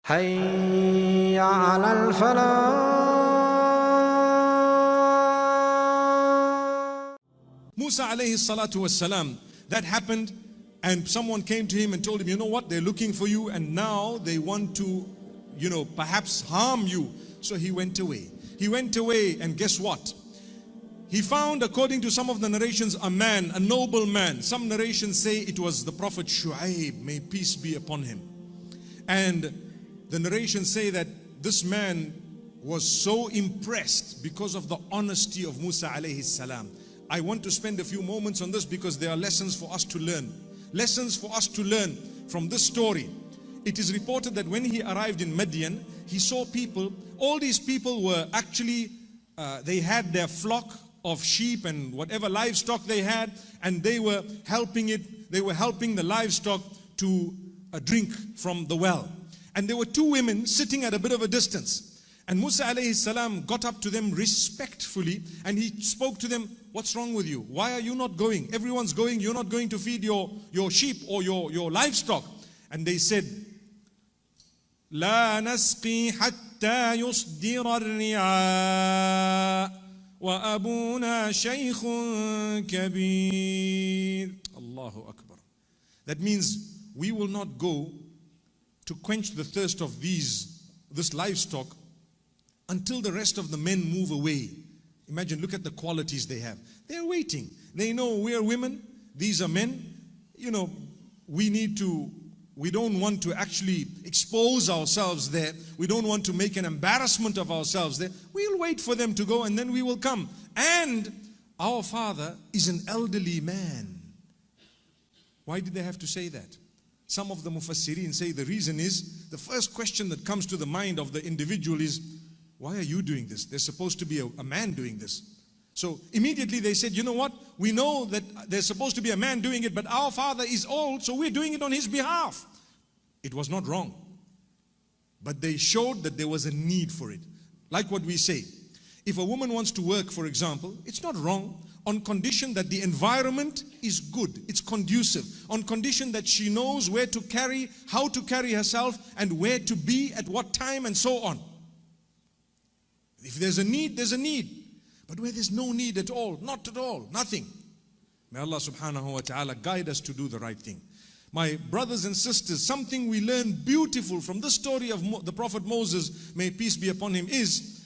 حي على الفلاح. Musa alayhi salatu was salam, that happened, and someone came to him and told him, you know what, they're looking for you and now they want to, perhaps harm you. So he went away. He went away, and guess what? He found, according to some of the narrations, a man, a noble man. Some narrations say it was the Prophet Shu'aib, may peace be upon him. And the narrations say that this man was so impressed because of the honesty of Musa alayhi salam. I want to spend a few moments on this because there are lessons for us to learn. Lessons for us to learn from this story. It is reported that when he arrived in Madian, he saw people. All these people were actually, they had their flock of sheep and whatever livestock they had, and they were helping the livestock to drink from the well. And there were two women sitting at a bit of a distance. And Musa alayhi salam got up to them respectfully and he spoke to them, what's wrong with you? Why are you not going? Everyone's going, you're not going to feed your sheep or your livestock. And they said, لا نسقي حتى يصدر الرعاء وأبونا شيخ كبير. Allahu Akbar. That means we will not go to quench the thirst of this livestock until the rest of the men move away. Imagine, look at the qualities they have. They're waiting. They know we are women, these are men. We don't want to actually expose ourselves there. We don't want to make an embarrassment of ourselves there. We'll wait for them to go and then we will come. And our father is an elderly man. Why did they have to say that? Some of the Mufassirin say the reason is, the first question that comes to the mind of the individual is, why are you doing this? There's supposed to be a man doing this. So immediately they said, you know what? We know that there's supposed to be a man doing it, but our father is old, so we're doing it on his behalf. It was not wrong. But they showed that there was a need for it. Like what we say, if a woman wants to work, for example, it's not wrong, on condition that the environment is good, it's conducive, on condition that she knows where to carry, how to carry herself, and where to be at what time, and so on. If there's a need, there's a need. But where there's no need at all, not at all, nothing. May Allah subhanahu wa ta'ala guide us to do the right thing. My brothers and sisters, something we learn beautiful from the story of the Prophet Moses, may peace be upon him, is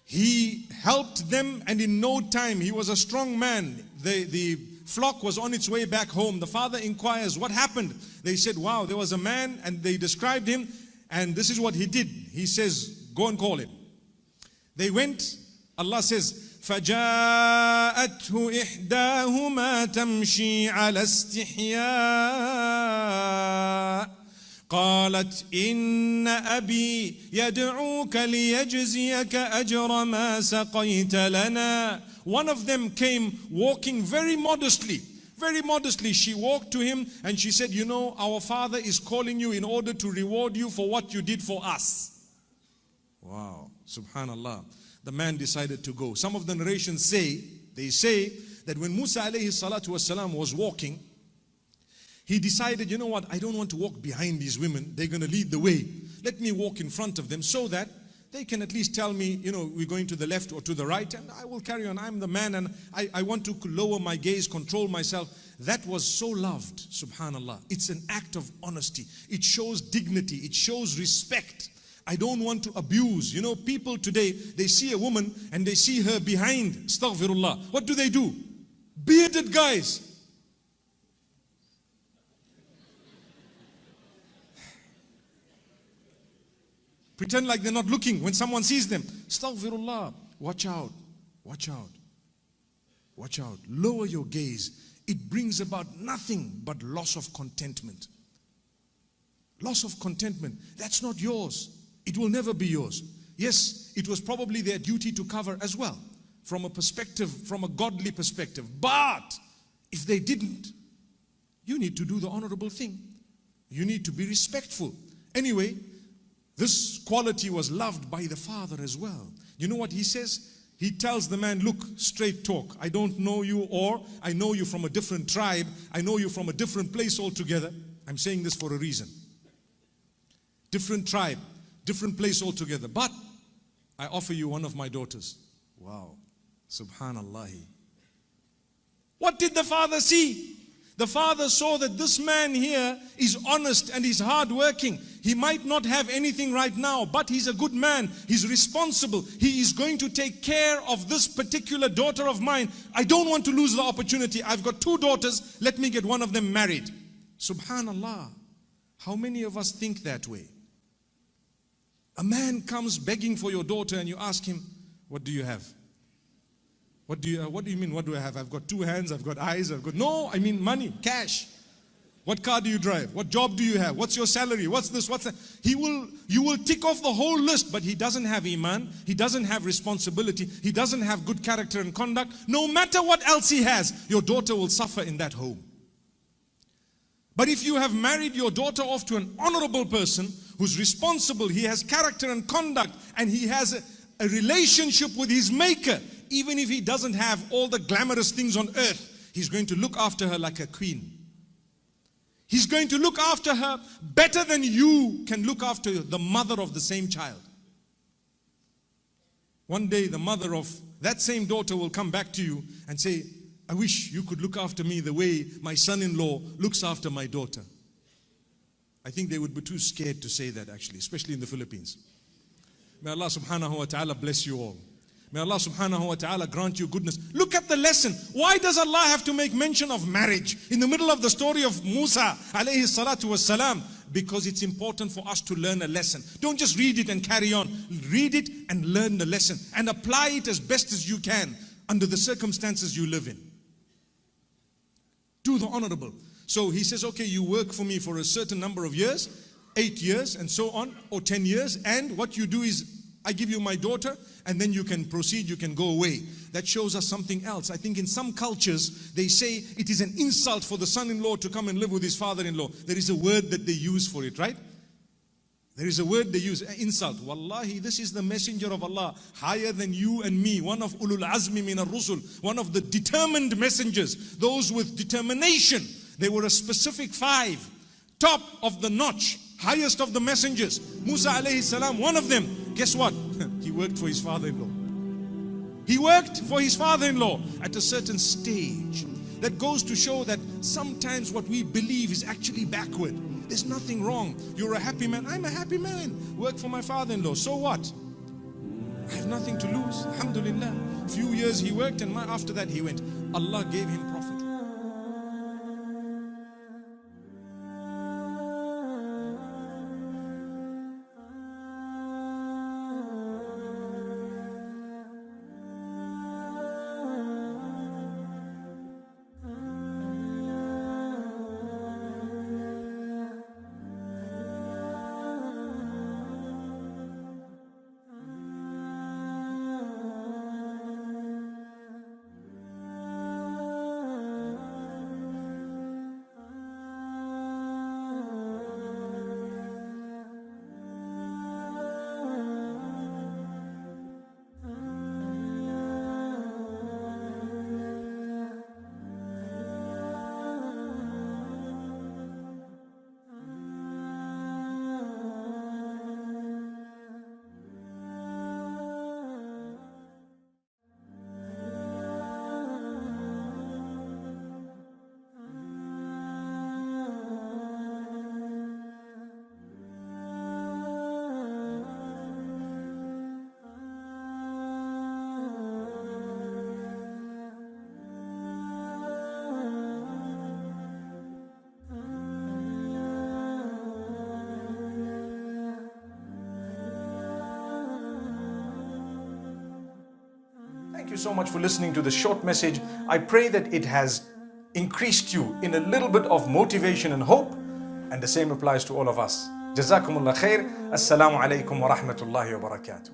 he helped them, and in no time, he was a strong man. The flock was on its way back home. The father inquires, what happened? They said, wow, there was a man, and they described him, and this is what he did. He says, go and call him. They went, Allah says, فَجَاءَتْهُ إِحْدَاهُمَا تَمْشِي عَلَى اسْتِحْيَاءٍ قالت إن أبي يدعوك ليجزيك أجر ما سقيت لنا. One of them came walking very modestly. Very modestly, she walked to him and she said, you know, our father is calling you in order to reward you for what you did for us. Wow, subhanallah. The man decided to go. Some of the narrations say, that when Musa alayhi salatu wasalam was walking, he decided, you know what, I don't want to walk behind these women. They're going to lead the way. Let me walk in front of them so that they can at least tell me, we're going to the left or to the right, and I will carry on. I'm the man, and I want to lower my gaze, control myself. That was so loved, subhanallah. It's an act of honesty. It shows dignity. It shows respect. I don't want to abuse. People today, they see a woman and they see her behind. Astaghfirullah. What do? Bearded guys. Pretend like they're not looking when someone sees them. Astaghfirullah. Watch out. Watch out. Watch out. Lower your gaze. It brings about nothing but loss of contentment. Loss of contentment. That's not yours. It will never be yours. Yes, it was probably their duty to cover as well, from a perspective, from a godly perspective. But if they didn't, you need to do the honorable thing. You need to be respectful. Anyway, this quality was loved by the father as well. You know what he says? He tells the man, look, straight talk. I don't know you, or I know you from a different tribe. I know you from a different place altogether. I'm saying this for a reason. different tribe, different place altogether. But I offer you one of my daughters. Wow, subhanallah. What did the father see? The father saw that this man here is honest and he's hardworking. He might not have anything right now, but he's a good man. He's responsible. He is going to take care of this particular daughter of mine. I don't want to lose the opportunity. I've got 2 daughters. Let me get one of them married. Subhanallah. How many of us think that way? A man comes begging for your daughter and you ask him, what do you have? What do you mean, what do I have? I've got 2 hands, I've got eyes, no, I mean money, cash. What car do you drive? What job do you have? What's your salary? What's this, what's that? You will tick off the whole list, but he doesn't have iman, he doesn't have responsibility, he doesn't have good character and conduct. No matter what else he has, your daughter will suffer in that home. But if you have married your daughter off to an honorable person who's responsible, he has character and conduct, and he has a relationship with his maker, even if he doesn't have all the glamorous things on earth, he's going to look after her like a queen. He's going to look after her better than you can look after the mother of the same child. One day the mother of that same daughter will come back to you and say, I wish you could look after me the way my son-in-law looks after my daughter. I think they would be too scared to say that, actually, especially in the Philippines. May Allah subhanahu wa ta'ala bless you all. May Allah subhanahu wa ta'ala grant you goodness. Look at the lesson. Why does Allah have to make mention of marriage in the middle of the story of Musa alayhi salatu was salam? Because it's important for us to learn a lesson. Don't just read it and carry on. Read it and learn the lesson and apply it as best as you can under the circumstances you live in. Do the honorable. So he says, okay, you work for me for a certain number of years, 8 years and so on, or 10 years. And what you do is, I give you my daughter, and then you can proceed, you can go away. That shows us something else. I think in some cultures, they say it is an insult for the son-in-law to come and live with his father-in-law. There is a word that they use for it, right? There is a word they use, insult. Wallahi, this is the messenger of Allah, higher than you and me, one of ulul azmi min ar-rusul, one of the determined messengers, those with determination. They were a specific 5, top of the notch, highest of the messengers. Musa alayhi salam, one of them. Guess what? He worked for his father-in-law. He worked for his father-in-law at a certain stage. That goes to show that sometimes what we believe is actually backward. There's nothing wrong. You're a happy man. I'm a happy man. Work for my father-in-law. So what? I have nothing to lose. Alhamdulillah. Few years he worked, and after that he went. Allah gave him profit. Thank you so much for listening to this short message. I pray that it has increased you in a little bit of motivation and hope, and the same applies to all of us. Jazakumullah khair. Assalamu alaikum wa rahmatullahi wa barakatuh.